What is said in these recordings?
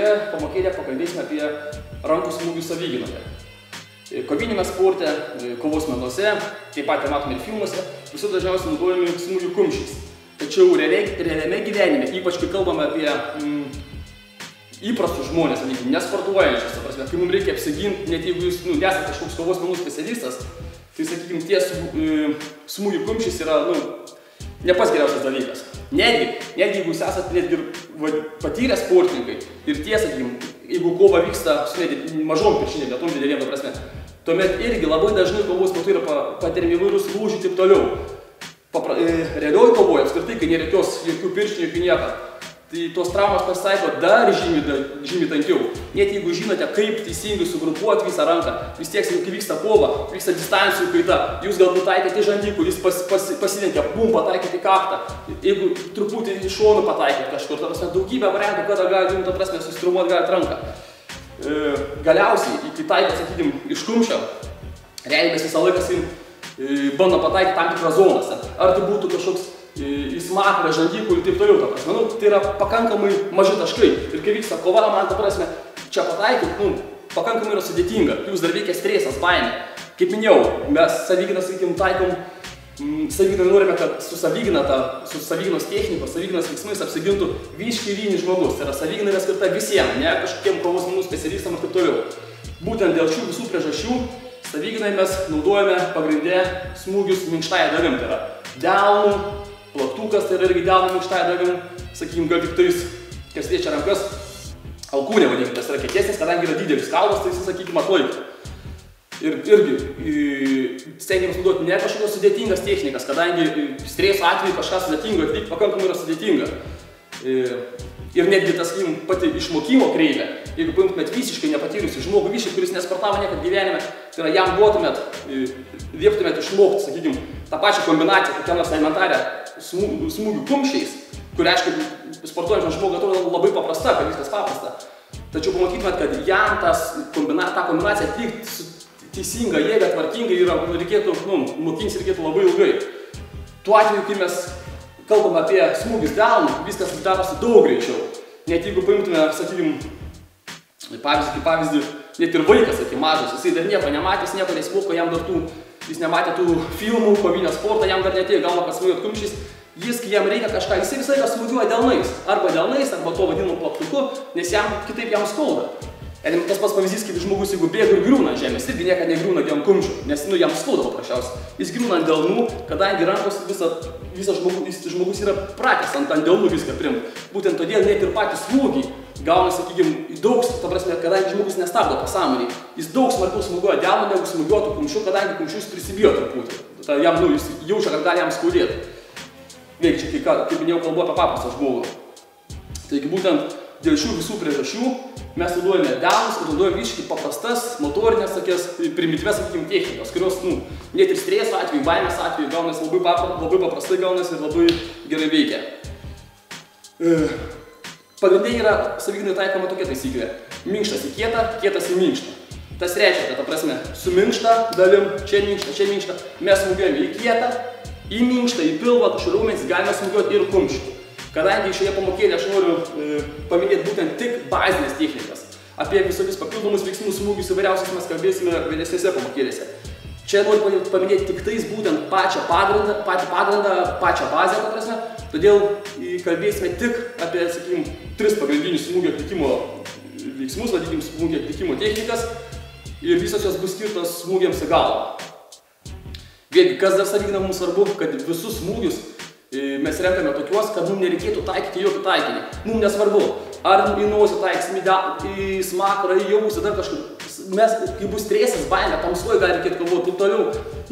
Šioje pamokėlėje pakalbėsime apie rankų smūgių savigynoje. Kovinėme sporte, kovos menuose, taip pat matome ir filmuose, visur dažniausiai naudojami smūgių kumščiais. Tačiau realiame gyvenime, ypač kai kalbame apie įprastus žmonės, nesportuojančius, kai mums reikia apsiginti, net jeigu jūs nesate kažkoks kovos menų specialistas, tai, sakykime, tie smūgių kumščiais yra ne pats geriausias dalykas. Netgi jeigu jūs esate patyrę sportininkai ir tie, sakykime, jeigu kova vyksta su mažom piršinėm, netom didelėm, tuomet irgi labai dažnai kovos metu yra patiriami įvairūs lūžiai ir taip toliau. Realioji kovoje, apskritai, kai nėra jokių pirštinių, jokių nieko, tai tos traumas pasitaiko dar žymiai tankiau. Net jeigu žinote, kaip teisingai sugrupuoti visą ranką, vis tiek, kai vyksta kova, vyksta distancijų kaita, jūs galbūt taikėte žandikų, jūs pasilenkia pumpą, taikėte kaktą, jeigu truputį iš šonų pataikėte kažkur, daugybę variantų, kada gali susitraumuoti galite ranką. Galiausiai, kai taikėte, sakykime, iš kumščio, realiai mes visą laiką bando pataikyti tam tikrą zonas. Ar tai būtų kažkoks įsmakrą, žandikų ir taip toliau. Tai yra pakankamai maži taškai. Ir kai vyksta kova, man čia pataikyti, pakankamai yra sudėtinga. Jūs dar veikia stresas, baimė. Kaip minėjau, mes savigyną, sakykime, taikom, savigyną norime, kad su savigynos technikos, savigynos veiksmais apsigintų visiškai žmogus. Tai yra savigyna yra skirta visiems, ne kažkokiem kovos menų specialistam ir taip toliau. Būtent dėl šių visų priežasčių savigynai mes naudojame pagrindė smūgius minkštąja dalim. Tai yra delnų, plaktukas, tai yra irgi delnų minkštąja dalim. Sakykime, gal tik tais, kas liečia rankas, alkūnė vadinkim, tas yra kietesnis, kadangi yra didelis kalvas, tai jis, sakykime, atlaiko. Ir irgi stengiamės naudoti ne kažkokios sudėtingas technikas, kadangi streso atveju kažką sudėtingo atlikti pakankamai yra sudėtinga. Ir netgi tas, pati išmokimo kreivė, jeigu paimtumėt visiškai nepatyrusi žmogų, kuris nesportavo niekad gyvenime, tai yra jam duotumėt, lieptumėt išmokti, sakykime, tą pačią kombinaciją, kokią nors elementarią smūgių kumščiais, kuri, aišku, sportuojančiam žmogui atrodo labai paprasta, kad viskas paprasta. Tačiau pamatytumėt, kad jam tą kombinaciją atlikti su teisinga jėga, tvarkingai reikėtų, mokintis reikėtų labai ilgai. Tuo atveju, kai mes kalbame apie smūgius delnų, viskas darosi daug greičiau. Net jeigu paimtume, sakykime, pavyzdį, net ir vaikas, sakykime, mažas, jisai dar nieko nematęs, nieko nesimoko, jis nematė tų filmų, kovinio sporto, jam dar netėjo galva, kad smūgiuot kumščiais. Jis, kai jam reikia kažką, jisai visą laiką smūgiuoja delnais. Arba to vadinamu plaktuku, nes kitaip jam skauda. Tas pats pavyzdys, kaip žmogus, jeigu bėga ir griūna ant žemės, irgi niekada negriūna ant kumščių, nes jam skauda paprasčiausiai. Jis griūna ant delnų, kadangi rankos visas žmogus yra pratęs ant delnų viską priimti. Būtent todėl net ir patys smūgiai gauna, sakykime, daug, kadangi žmogus nestabdo pasąmonėj, jis daug smarkiau smūgiuoja delnų negu smūgiuotų kumščių, kadangi kumščius prisibijo truputį. Jis jaučia, kad gali jam skaudėti. Vėlgi, čia, kaip minėjau, kalbu apie paprastą žmogų. Taigi būtent dėl šių visų priežasčių mes naudojame delnus ir naudojame visiškai paprastas, motorinės, primityvias, sakykime, technikos, kurios, net ir streso atveju, baimės atveju gaunasi labai paprastai gaunasi ir labai gerai veikia. Pagrindai yra savigynai taikoma tokia taisyklė. Minkštas į kietą, kietas į minkštą. Tas reiškia, kad, su minkšta dalim, čia minkšta, mes smūgiuojame į kietą, į minkštą, į pilvą, kažkur raumenis, galime smūgiuoti ir kumščių. Kadangi šioje pamokėlėje aš noriu paminėti būtent tik bazinės technikas. Apie visokius papildomus veiksmus smūgius įvairiausius mes kalbėsime vėlesnėse pamokėlėse. Čia noriu paminėti tik tais būtent patį pagrindą, pačią bazę, todėl kalbėsime tik apie, sakykime, 3 pagrindinius smūgio atlikimo veiksmus, vadinkim, smūgio atlikimo technikas ir visos jos bus skirtos smūgiams į galvą. Vėlgi, kas dar savigynai mums svarbu, kad visus smūgius mes renkame tokiuos, kad mums nereikėtų taikyti jokį taikinį. Mums nesvarbu, ar į nosį taiksim, į smakrą, į ausį, dar kažkur. Kai bus stresas, baimė, tamsuoju gali reikėti kovoti, taip toliau,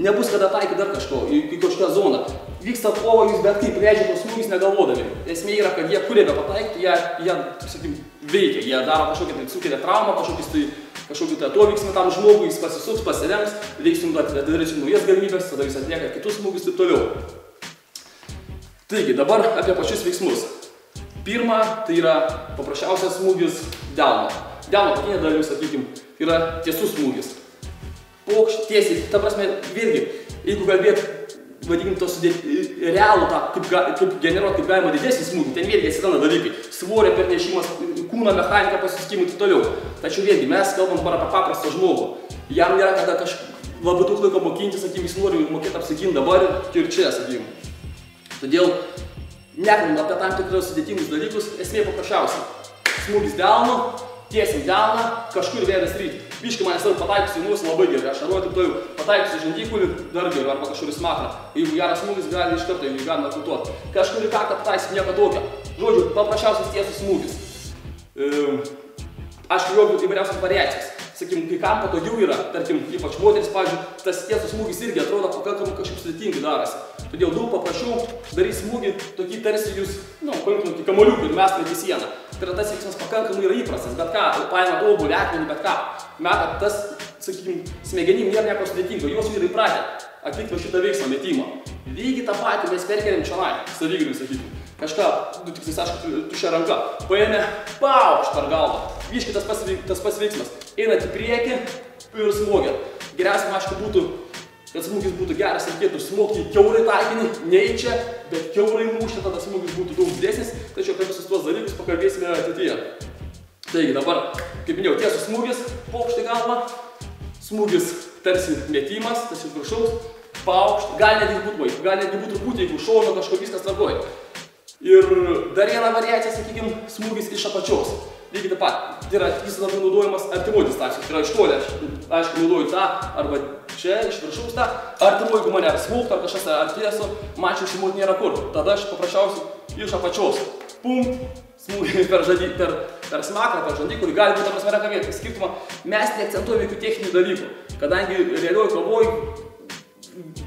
nebus kada taikyti dar kažko, į kažkokią zoną. Vyksta kova, jūs bet kaip leidžia tos smūgius negalvodami. Esmė yra, kad jie kurie be pataikyti, jie sakykime, veikia, jie daro kažkokią sukelia traumą, kažkokį atoveiksmį tam žmogui, jis pasisuks, pasirengs, veiksim, darysim naujas galimybės, tada jis atlieka kitus smūgius, taip toliau. Taigi, dabar apie pačius veiksmus. Pirma, tai yra paprasčiausias smūgis delno. Delno apatinė dalis, sakykime, yra tiesus smūgis. Tiesiai, ta prasme, vėlgi, jeigu kalbėt, vadinkim, to realų, kaip generuoti kaip galima didesnį smūgį, ten vėlgi atsiranda dalykai. Svorio pernešimas, kūno mechaniką, pasiskimų ir taip toliau. Tačiau vėlgi, mes kalbam dabar apie paprastą žmogų. Jam nėra kada labai daug laiko mokinti, sakykim, jis nori mokėti apsiginti dabar ir čia, sakykim. Todėl, nekalbant apie tam tikrus sudėtingus dalykus, esmė paprasčiausiai. Smūgis delnu, tiesiai delną, kažkur vėrės ryti. Biškai manęs jau pataikysiu į nosį labai gerai, aš anuoju taip toliau, pataikysiu žandikauliu dar geriau arba kažkur į smakrą. Jeigu geras smūgis, gali iš karto, jeigu galima akuntuoti. Kažkur į kaktą pataikysiu nieko tokio. Žodžiu, paprasčiausias tiesus smūgis. Aš kliuoju įvairiausias variacijas. Sakykim, kai kam patogiau yra, tarkim, ypač moteris, pavyzdžiui, tas tiesus smūgis irgi atrodo pakankamai kažkaip sudėtingai darasi. Todėl daug paprasčiau darys smūgį tokį tarsi jūs, paimtum tokį kamoliuką ir mestumėt į sieną. Tai yra tas veiksmas pakankamai yra įprastas, bet ką, paėmat obuolį, akmenį, bet ką. Metat tas, sakykim, smegenim nėra nieko sudėtingo, jos vyrai įpratę atlikti šitą veiksmą metimą. Lygiai tą patį mes perkeliam čionai, savigriui, sakykim. Kažką, tiksliai, aišku, tuščia ranka, paėmė, paukšt per galvą. Vyškai tas pats veiksmas. Einat į priekį ir smogiat. Geriausia, aišku, būtų, kad smūgis būtų geras, reikėtų smogti į kiaurai taikinį, ne į čia, bet kiaurai mušti, tada smūgis būtų daug didesnis, tačiau apie visus tuos dalykus pakalbėsime ateityje. Taigi dabar, kaip minėjau, tiesus smūgis, paukšt į galvą, smūgis tarsi metimas, tarsi iš viršaus, paukšt, gali netgi būt truputį, jeigu šono kažko viskas tvarkoja. Ir dar viena variacija, sakykime, smūgis iš apačios. Lygiai taip pat, tai yra jis labiau naudojamas artimoji distancijos, tai yra iš toli, aišku, naudoju tą, arba čia, iš viršaus tą, artimoji, jeigu mane ar smūgtų, ar kažkas artėsiu, man čia išsimoti nėra kur. Tada aš paprasčiausiai iš apačios, pum, smūgį per smakrą, per žandikaulį, gali būti prasme ranka vietą. Skirtumą, mes neakcentuojame jokių techninių dalykų, kadangi realioj kovoj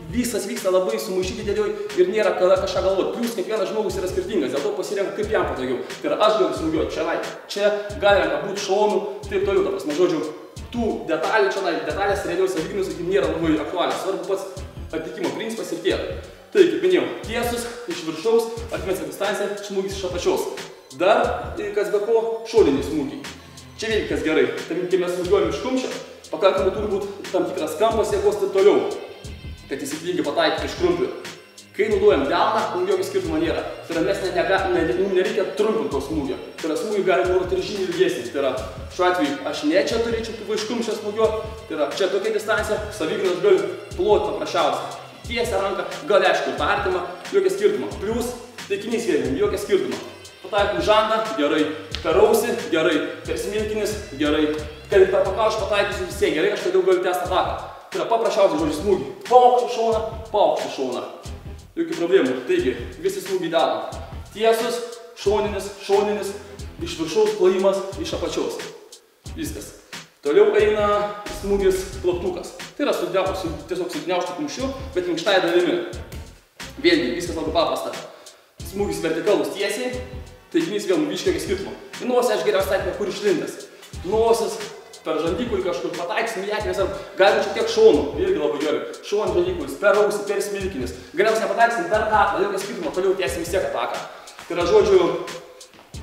vyksta labai sumaišyti dėlioj ir nėra kada kažką galvoti. Plius kiekvienas žmogus yra skirtingas, dėl to pasirenka kaip jam patogiau. Tai yra aš galiu smūgiuoti čia gali ranka būti šonų, taip toliau. Ta prasme, žodžiu, tų detalių čia, detalės realioj savigriui, sakykim, nėra labai aktualios. Svarbu pats atlikimo principas ir tiek. Tai, kaip minėjau, tiesus, iš viršaus, atmesę distanciją, smūgis iš apačios. Dar, kas be ko, šoniniai smūgiai. Čia vėlgi kas gerai. Tai, kai mes smūgiuojam iš kumščio, pakankamai turi būti tam tikras kampas jėgos ir toliau, kad įsitikingai pataikyti iš krumplių. Kai naudojam delną, jokio skirtumo nėra. Tai yra, mes nereikia trumpinti to smūgio. Tai yra, smūgį gali naudoti ir žymiai ilgesnis. Tai yra, šiuo atveju aš ne čia turėčiau iš kumščio smūgiuoti. Tai yra, čia tokia distancija, savigriui aš galiu ploti paprasčiausiai. Tiesia ranką, gal aišku, tą artimą, jokio skirtumo. Plius, taikinys vėliau, jokio skirtumo. Pataikau žandą, gerai. Per ausį, gerai. Per smilkinis, gerai. Kad per pakaušį pataikysiu visai gerai, aš tada galiu tęsti ataką. Tai yra paprasčiausiai žodžiu smūgį. Paukščių šoną. Jokių problemų. Taigi, visi smūgiai delną. Tiesus, šoninis, iš viršaus plojimas, iš apačios. Viskas. Toliau eina smūgis plaktukas. Tai yra tiesiog sugniaužtų kumščiu, bet minkštąja dalimi. Vėlgi, viskas labai paprasta. Smūgis vertikalus tiesiai, taikinys vėl nuvyškia skirtumo. Į nosį aš geriausiai taikau, kur išlindęs. Nosis, per žandikaulį kažkur pataikysim į akmenis, ar gali šiek tiek šonų, irgi labai gerai. Šon žandikaulis, per ausį, per smilkinis. Galiausiai nepataikysim per kaklą, jokio skirtumo, toliau tiesim vis tiek ataką. Tai yra, žodžiu,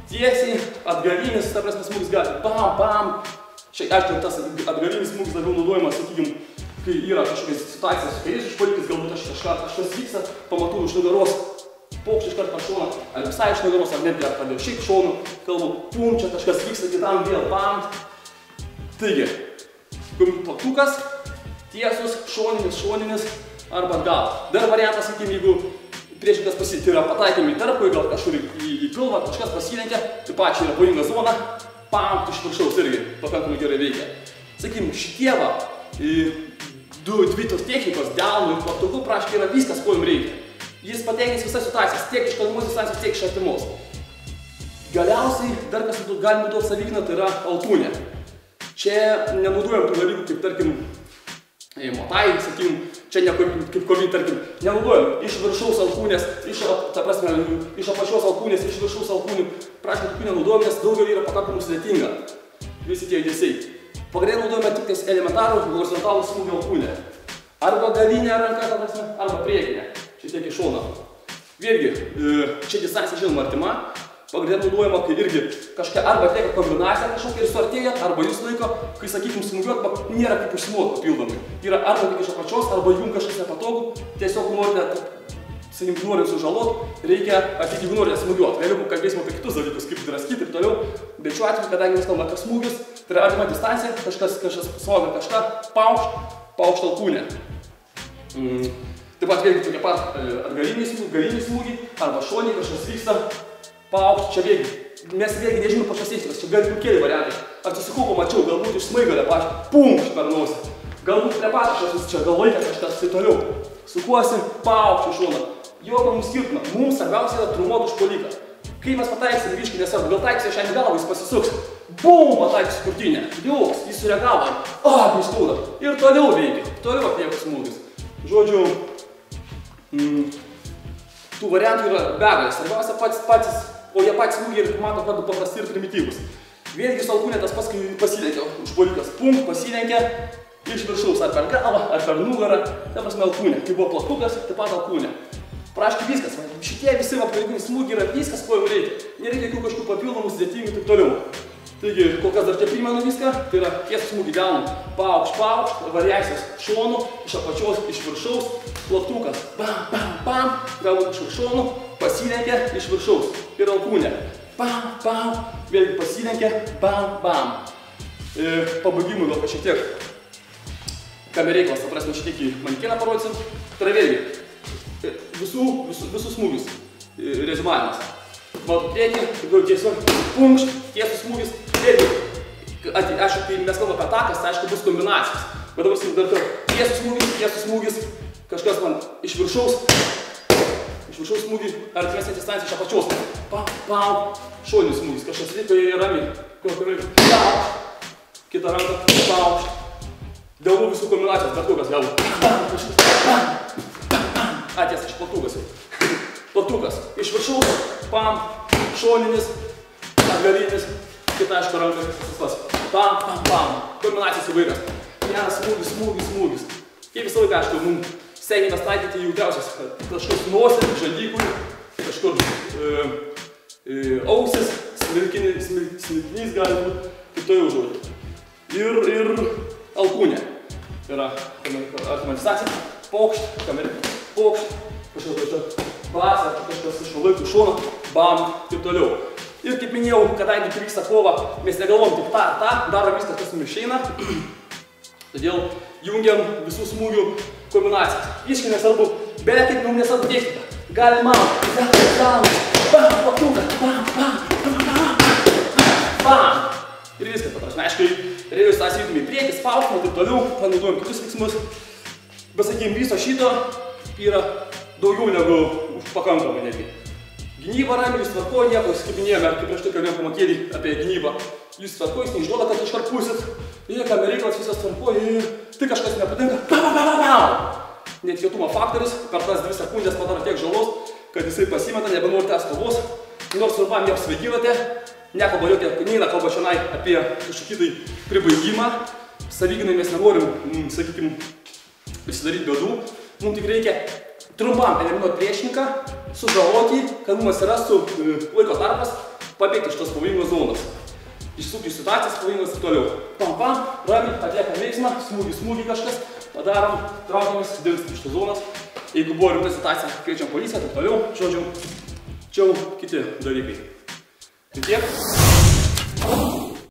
tiesiai, atgalinis, ta prasme, smūgis gali bam. Šiaip, aišku, tas atgalinis smūgis labiau naudojamas, sakykim, kai yra kažkokias situacijas su kairiais užpuolikais, galbūt kažkas vyksta, pamatau iš nugaros, paukštį iškart per šoną, ar visai iš nugaros, ar netgi pradėjau šiaip šonų, kalbu, pum, čia kažkas vyksta, kitam vėl bam. Taigi, plaktukas, tiesus, šoninis arba atgal. Dar variantas, sakykim, jeigu priešininkas tai yra pataikėm į tarpą, gal kažkur į pilvą, kažkas pasilenkia, tai pačiai yra pavojinga zona, pam, iš viršaus irgi pakankamai gerai veikia. Sakykim, šitie va, dvi tos technikos, delnų ir plaktuku, praškai yra viskas, ko jums reikia. Jis patenkins visas situacijas, tiek iš tolimos distancijos, tiek iš artimos. Galiausiai, dar kas galima duoti savigriną, tai yra alkūnė. Čia nenaudojam tų dalykų, kaip tarkim, motai, sakykim, čia ne kaip kovin, tarkim, nenaudojam iš viršaus alkūnės, iš apačios alkūnės, iš viršaus alkūnių, praškai tokių nenaudojam, nes daugelį yra pakankamai sudėtinga. Visi tie judesiai. Pagrindinai naudojame tik tais elementarų, horizontalų smūgį alkūnę. Arba galinė ranka, arba priekinė. Čia tiek iš šono. Vėlgi, čia distancija žinoma artima. Pagrindinai naudojama, kai irgi kažką arba atlieka kombinaciją kažkokią ir suartėja, arba jūs laiko, kai, sakykim, smūgiuot, nėra kaip užsimoti papildomai. Yra arba tik iš apačios, arba jums kažkas nepatogu, tiesiog norite jeigu norint sužalot, reikia jeigu norint smūgiuot. Vėliau kalbėsim apie kitus dalykus, kaip draskyti ir toliau. Bet šiuo atveju, kadangi mes kalbame apie smūgius, tai yra artima distancija, kažkas smogė kažką, paukšt alkūnę. Taip pat vėlgi tokie pat galiniai smūgiai, arba šoniai kažkas vyksta, paukšt, čia vėlgi. Mes vėlgi nežinome pačios teisės, čia gali kokie variantai. Atsisukau, pamačiau, galbūt iš smaigalio, pumšt per nosį. Galbūt prie patašas, čia gal laikas kažkas tai toliau. Sukuosi, paukšt iš šoną. Jokio mums skirtumo, mums svarbiausia yra trumuot užpuoliką. Kai mes pataikysim vyškį, nesvarbu, gal taikysi šiandien galvą, jis pasisuks. Bum, pataikysi krūtinę. Joks, jis sureagavo. Skauda. Ir toliau veikia. Toliau atlieka smūgis. Žodžiu, tų variantų yra begalės. Svarbiausia patys, o jie patys smūgiai ir mato, kad paprasti ir primityvus. Vėlgi su alkūnė tas pats, kai pasilenkia užpuolikas. Pum, pasilenkia iš viršaus, ar per galvą, ar per nugarą. Ta prasme alkūnė. Kai buvo plaktukas, taip pat alkūnė. Praškai viskas, šitie visi pagrindiniai smūgiai yra viskas, ko jau reikia. Nereikia jokių kažkokių papildomų, sudėtingų ir taip toliau. Taigi, kol kas dar čia primenu viską, tai yra tiesų smūgį gaunam. Paukšt, variacijos šonų, iš apačios, iš viršaus, plaktukas, bam, galbūt iš viršonų, pasilenkia iš viršaus ir alkūnė. Vėlgi pasilenkia, bam. Pabaigimui gal šiek tiek kamereiklas, ta prasme, šiek tiek į mankiną parodysim. Tai yra vėlgi. Visus smūgius rezumavimas. Matot priekį, tiesiog punkšt, tiesų smūgis. Vėlgi, aišku, kai mes kalbame apie atakas, tai aišku bus kombinacijos. Bet dabar sakysim dar kartą, tiesų smūgis, kažkas man iš viršaus smūgį, artimesnė distancija iš apačios. Šoninis smūgis, kažkas liko į ramiai. Kita ranka, paukšt. Dėl visų kombinacijos, dar kokias galbūt. Tiesa, iš plaktukas jau. Plaktukas. Iš viršaus, šoninis, atgalinis, kita aišku ranka, tas pats. Kombinacijos įvairios. Vienas smūgis. Kaip visą laiką, aišku, mums stengiamės taikyti jautriausias. Kažkur nosį, žandikui, kažkur ausis, smilkinys gali būti, kaip to jau žodžiu. Ir alkūnė. Yra artima distancija. Paukšt, kamerė. Kažkas basą, kažkas iš laikų šoną, bam, ir toliau. Ir kaip minėjau, kadangi vyksta kova, mes negalvom tik tą, darom viską, kas mums išeina. Todėl jungiam visų smūgių kombinacijas. Iškai nesvarbu, beveik kaip mums nesvarbu technika. Galima, bam. Ir viskas, paprašome. Aišku, realiai sąsijutume į priekį, spaustumą, taip toliau, panaudojam kitus veiksmus. Bet sakykime, viso šito yra daugiau negu pakankamai netgi. Gynyba ramiai, jūs tvarkoja nieko, kaip minėjome, kaip prieš tai kalbėjom pamokėlį apie gynybą. Jūs tvarkoja, jūs neišduoda, kad iškart pusit. Ir kamereiklas visas tvarkoja ir tai kažkas nepatinka. Netikėtumo faktorius per tas 2 sekundės padaro tiek žalos, kad jisai pasimeta, nebenori tęs kovos. Nors trumpam neapsvaiginote, neina kalba šiandien apie kažkokį tai pribaigimą. Savyginai mes nenorim, sakykime, prisidaryti bėdų. Mums tik reikia trumpam eliminuoti priešininką, sužaloti, kad mums atsirastų laiko tarpas pabėgti iš tos pavojingos zonos. Išsukti iš situacijas pavojingos ir toliau. Ramiai atliekam veiksmą, smūgį kažkas, padarom, traukiamės, dingstam iš tos zonos. Jeigu buvo rimta situacija, kviečiam policiją, taip toliau. Žodžiu, čia jau kiti dalykai. Tai tiek.